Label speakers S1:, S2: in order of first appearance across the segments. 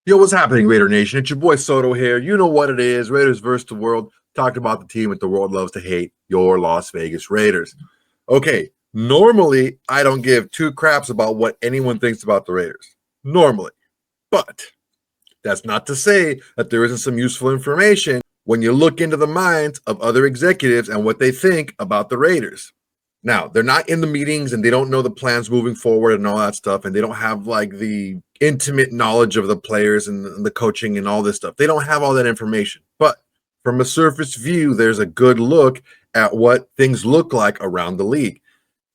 S1: Yo, what's happening, Raider Nation? It's your boy Soto here. You know what it is. Raiders versus the world. Talked about the team that the world loves to hate, your Las Vegas Raiders. Okay, normally I don't give two craps about what anyone thinks about the Raiders. Normally. But that's not to say that there isn't some useful information when you look into the minds of other executives and what they think about the Raiders. Now, they're not in the meetings and they don't know the plans moving forward and all that stuff. And they don't have like the intimate knowledge of the players and the coaching and all this stuff. They don't have all that information. But from a surface view, there's a good look at what things look like around the league.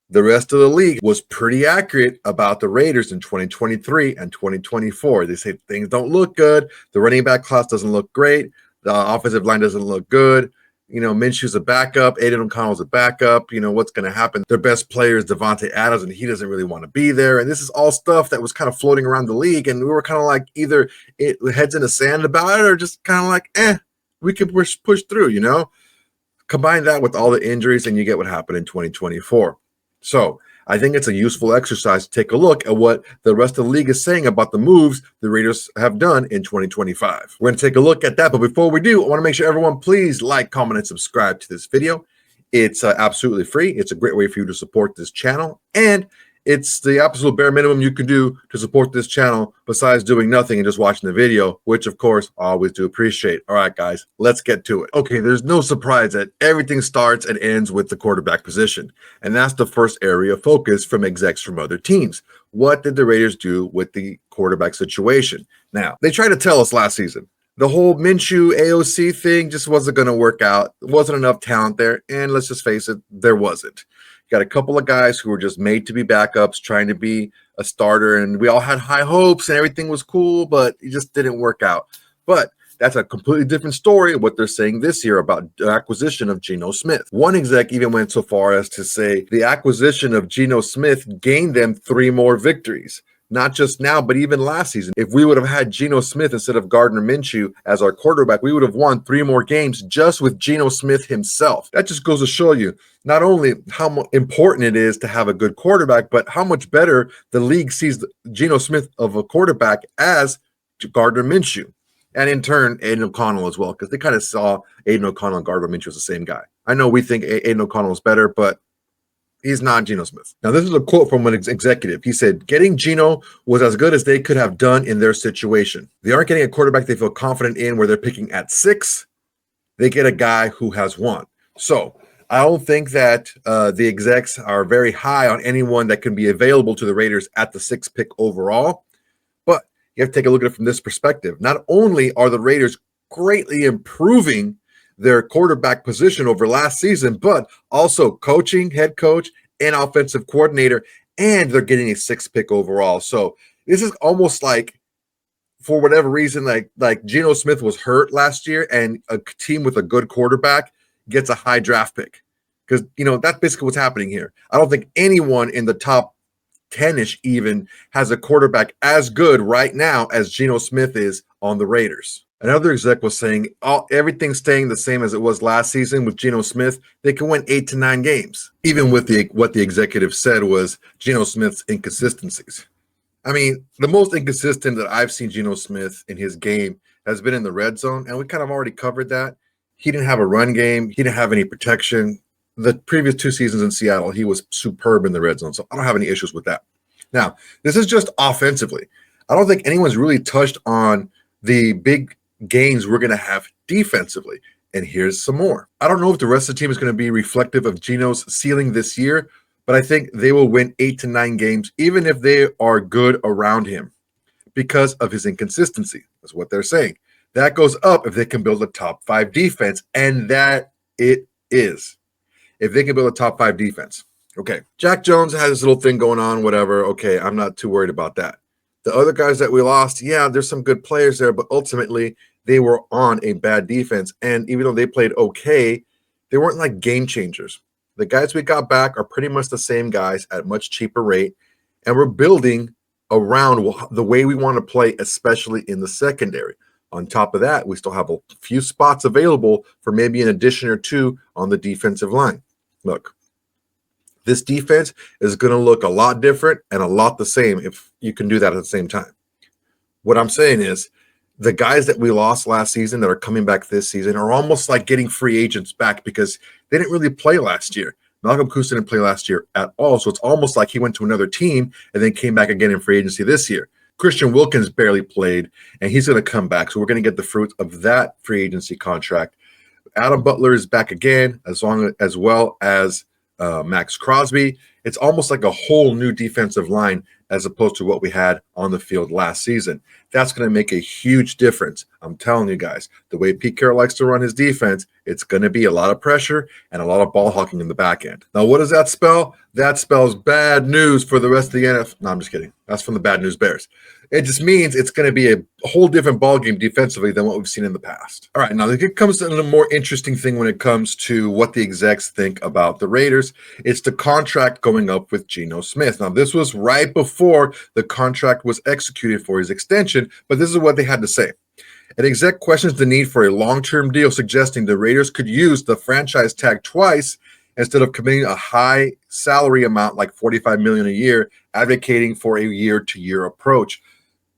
S1: The rest of the league was pretty accurate about the Raiders in 2023 and 2024. They say things don't look good. The running back class doesn't look great. The offensive line doesn't look good. You know, Minshew's a backup. Aiden O'Connell's a backup. You know, what's going to happen? Their best player is Devontae Adams, and he doesn't really want to be there. And this is all stuff that was kind of floating around the league. And we were kind of like either heads in the sand about it or just kind of like, we can push through, you know? Combine that with all the injuries, and you get what happened in 2024. So I think it's a useful exercise to take a look at what the rest of the league is saying about the moves the Raiders have done in 2025. We're going to take a look at that. But before we do, I want to make sure everyone please like, comment, and subscribe to this video. It's absolutely free. It's a great way for you to support this channel. And it's the absolute bare minimum you can do to support this channel besides doing nothing and just watching the video, which of course I always do appreciate. All right, guys, let's get to it. Okay, there's no surprise that everything starts and ends with the quarterback position. And that's the first area of focus from execs from other teams. What did the Raiders do with the quarterback situation? Now, they tried to tell us last season, the whole Minshew AOC thing just wasn't going to work out. There wasn't enough talent there. And let's just face it, there wasn't. Got a couple of guys who were just made to be backups, trying to be a starter, and we all had high hopes and everything was cool, but it just didn't work out. But that's a completely different story of what they're saying this year about the acquisition of Geno Smith. One exec even went so far as to say the acquisition of Geno Smith gained them 3 more victories. Not just now, but even last season. If we would have had Geno Smith instead of Gardner Minshew as our quarterback, we would have won 3 more games just with Geno Smith himself. That just goes to show you not only how important it is to have a good quarterback, but how much better the league sees Geno Smith of a quarterback as Gardner Minshew. And in turn, Aiden O'Connell as well, because they kind of saw Aiden O'Connell and Gardner Minshew as the same guy. I know we think Aiden O'Connell is better, but he's not Geno Smith. Now, this is a quote from an executive. He said, getting Geno was as good as they could have done in their situation. They aren't getting a quarterback they feel confident in where they're picking at 6. They get a guy who has won. So I don't think that the execs are very high on anyone that can be available to the Raiders at the 6th pick overall. But you have to take a look at it from this perspective. Not only are the Raiders greatly improving their quarterback position over last season, but also coaching, head coach, and offensive coordinator, and they're getting a 6th pick overall. So this is almost like, for whatever reason, like Geno Smith was hurt last year, and a team with a good quarterback gets a high draft pick. Because, you know, that's basically what's happening here. I don't think anyone in the top 10-ish even has a quarterback as good right now as Geno Smith is on the Raiders. Another exec was saying everything's staying the same as it was last season with Geno Smith. They can win 8 to 9 games. Even with what the executive said was Geno Smith's inconsistencies. I mean, the most inconsistent that I've seen Geno Smith in his game has been in the red zone, and we kind of already covered that. He didn't have a run game. He didn't have any protection. The previous 2 seasons in Seattle, he was superb in the red zone, so I don't have any issues with that. Now, this is just offensively. I don't think anyone's really touched on the big gains we're going to have defensively. And here's some more. I don't know if the rest of the team is going to be reflective of Geno's ceiling this year, but I think they will win 8 to 9 games, even if they are good around him, because of his inconsistency. That's what they're saying. That goes up if they can build a top 5 defense, and that it is. If they can build a top 5 defense. Okay, Jack Jones has this little thing going on, whatever. Okay, I'm not too worried about that. The other guys that we lost, yeah, there's some good players there, but ultimately they were on a bad defense. And even though they played okay, they weren't like game changers. The guys we got back are pretty much the same guys at much cheaper rate. And we're building around the way we want to play, especially in the secondary. On top of that, we still have a few spots available for maybe an addition or 2 on the defensive line. Look, this defense is going to look a lot different and a lot the same if you can do that at the same time. What I'm saying is the guys that we lost last season that are coming back this season are almost like getting free agents back because they didn't really play last year. Malcolm Kusa didn't play last year at all, so it's almost like he went to another team and then came back again in free agency this year. Christian Wilkins barely played, and he's going to come back, so we're going to get the fruit of that free agency contract. Adam Butler is back again, as well as Maxx Crosby. It's almost like a whole new defensive line as opposed to what we had on the field last season. That's going to make a huge difference. I'm telling you guys, the way Pete Carroll likes to run his defense, it's going to be a lot of pressure and a lot of ball hawking in the back end. Now, what does that spell? That spells bad news for the rest of the NFL. No, I'm just kidding. That's from the Bad News Bears. It just means it's going to be a whole different ballgame defensively than what we've seen in the past. All right, now it comes to a more interesting thing when it comes to what the execs think about the Raiders. It's the contract going up with Geno Smith. Now, this was right before the contract was executed for his extension, but this is what they had to say. An exec questions the need for a long-term deal, suggesting the Raiders could use the franchise tag twice instead of committing a high salary amount like $45 million a year, advocating for a year-to-year approach.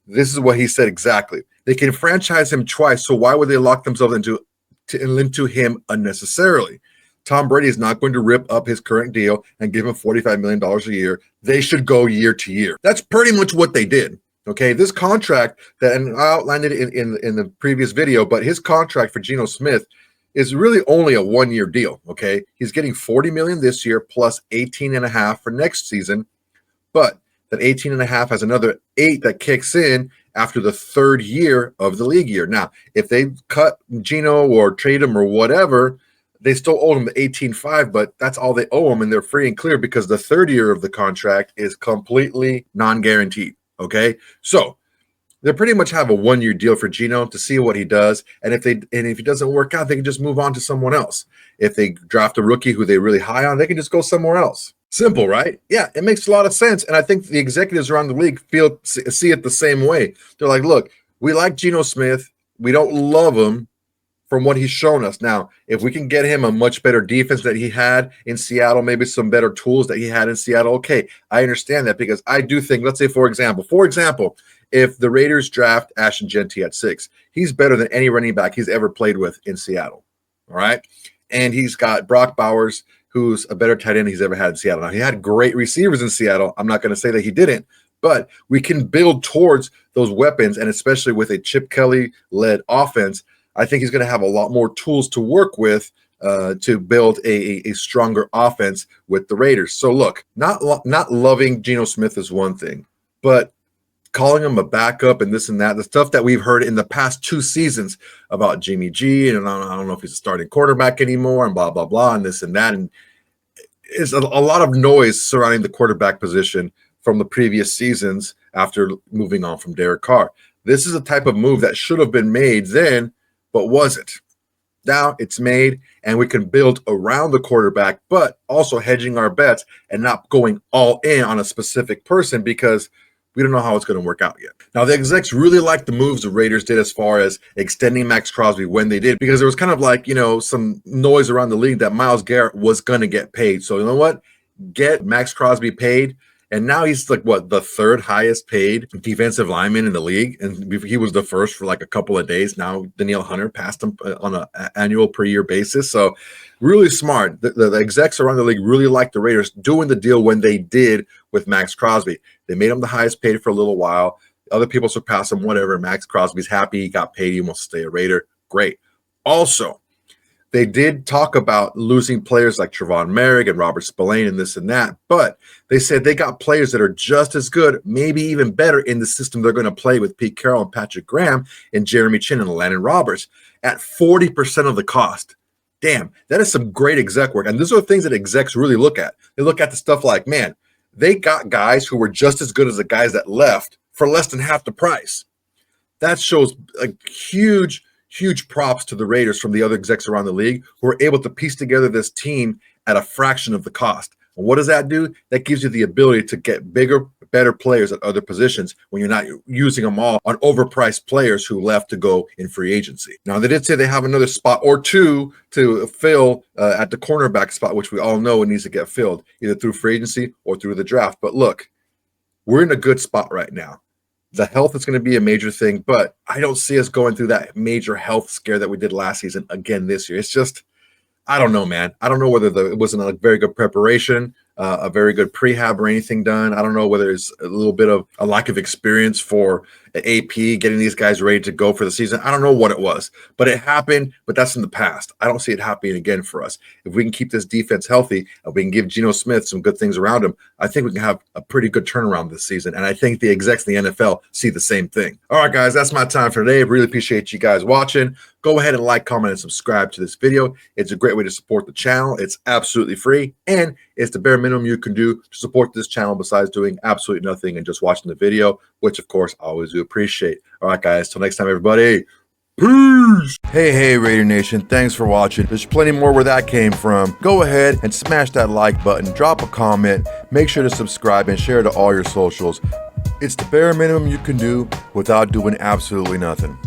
S1: This is what he said exactly. They can franchise him twice, so why would they lock themselves into him unnecessarily? Tom Brady is not going to rip up his current deal and give him $45 million a year. They should go year to year. That's pretty much what they did. Okay, this contract, and I outlined it in the previous video, but his contract for Geno Smith is really only a one-year deal. Okay, he's getting $40 million this year plus $18.5 million for next season, but that $18.5 million has another $8 million that kicks in after the third year of the league year. Now, if they cut Geno or trade him or whatever, they still owe him the $18.5 million, but that's all they owe him, and they're free and clear because the third year of the contract is completely non-guaranteed. Okay, so they pretty much have a one-year deal for Geno to see what he does, and if he doesn't work out, they can just move on to someone else. If they draft a rookie who they're really high on, they can just go somewhere else. Simple, right? Yeah, it makes a lot of sense, and I think the executives around the league see it the same way. They're like, look, we like Geno Smith, we don't love him from what he's shown us. Now, if we can get him a much better defense that he had in Seattle, maybe some better tools that he had in Seattle, okay, I understand that because I do think, let's say, for example, if the Raiders draft Ashton Jeanty at 6, he's better than any running back he's ever played with in Seattle, all right? And he's got Brock Bowers, who's a better tight end he's ever had in Seattle. Now, he had great receivers in Seattle. I'm not going to say that he didn't, but we can build towards those weapons, and especially with a Chip Kelly-led offense, I think he's going to have a lot more tools to work with to build a stronger offense with the Raiders. So look, not loving Geno Smith is one thing, but calling him a backup and this and that, the stuff that we've heard in the past 2 seasons about Jimmy G, and I don't know if he's a starting quarterback anymore, and blah, blah, blah, and this and that, and it's a lot of noise surrounding the quarterback position from the previous seasons after moving on from Derek Carr. This is a type of move that should have been made then, but wasn't. Now it's made, and we can build around the quarterback, but also hedging our bets and not going all in on a specific person because we don't know how it's going to work out yet. Now, the execs really liked the moves the Raiders did as far as extending Maxx Crosby when they did, because there was kind of like, some noise around the league that Myles Garrett was going to get paid. So you know what? Get Maxx Crosby paid. And now he's like, the third highest paid defensive lineman in the league. And he was the first for like a couple of days. Now Danielle Hunter passed him on an annual per year basis. So really smart. The execs around the league really liked the Raiders doing the deal when they did with Maxx Crosby. They made him the highest paid for a little while. Other people surpassed him, whatever. Maxx Crosby's happy. He got paid. He wants to stay a Raider. Great. Also, they did talk about losing players like Trevon Merrick and Robert Spillane and this and that, but they said they got players that are just as good, maybe even better in the system they're going to play with Pete Carroll and Patrick Graham and Jeremy Chin and Landon Roberts at 40% of the cost. Damn, that is some great exec work. And these are the things that execs really look at. They look at the stuff like, man, they got guys who were just as good as the guys that left for less than half the price. That shows a huge props to the Raiders from the other execs around the league who are able to piece together this team at a fraction of the cost. And what does that do? That gives you the ability to get bigger, better players at other positions when you're not using them all on overpriced players who left to go in free agency. Now, they did say they have another spot or two to fill at the cornerback spot, which we all know it needs to get filled either through free agency or through the draft. But look, we're in a good spot right now. The health is going to be a major thing, but I don't see us going through that major health scare that we did last season again this year. It's just, I don't know, man. I don't know whether it wasn't a very good preparation, a very good prehab or anything done. I don't know whether it's a little bit of a lack of experience for AP getting these guys ready to go for the season. I don't know what it was, but it happened. But that's in the past. I don't see it happening again for us. If we can keep this defense healthy and we can give Geno Smith some good things around him, I think we can have a pretty good turnaround this season. And I think the execs in the NFL see the same thing. All right, guys, that's my time for today. I really appreciate you guys watching. Go ahead and like, comment, and subscribe to this video. It's a great way to support the channel. It's absolutely free, and it's the bare minimum you can do to support this channel besides doing absolutely nothing and just watching the video, which, of course, I always do appreciate. All right, guys, till next time, everybody. Peace. Hey, Raider Nation. Thanks for watching. There's plenty more where that came from. Go ahead and smash that like button. Drop a comment. Make sure to subscribe and share to all your socials. It's the bare minimum you can do without doing absolutely nothing.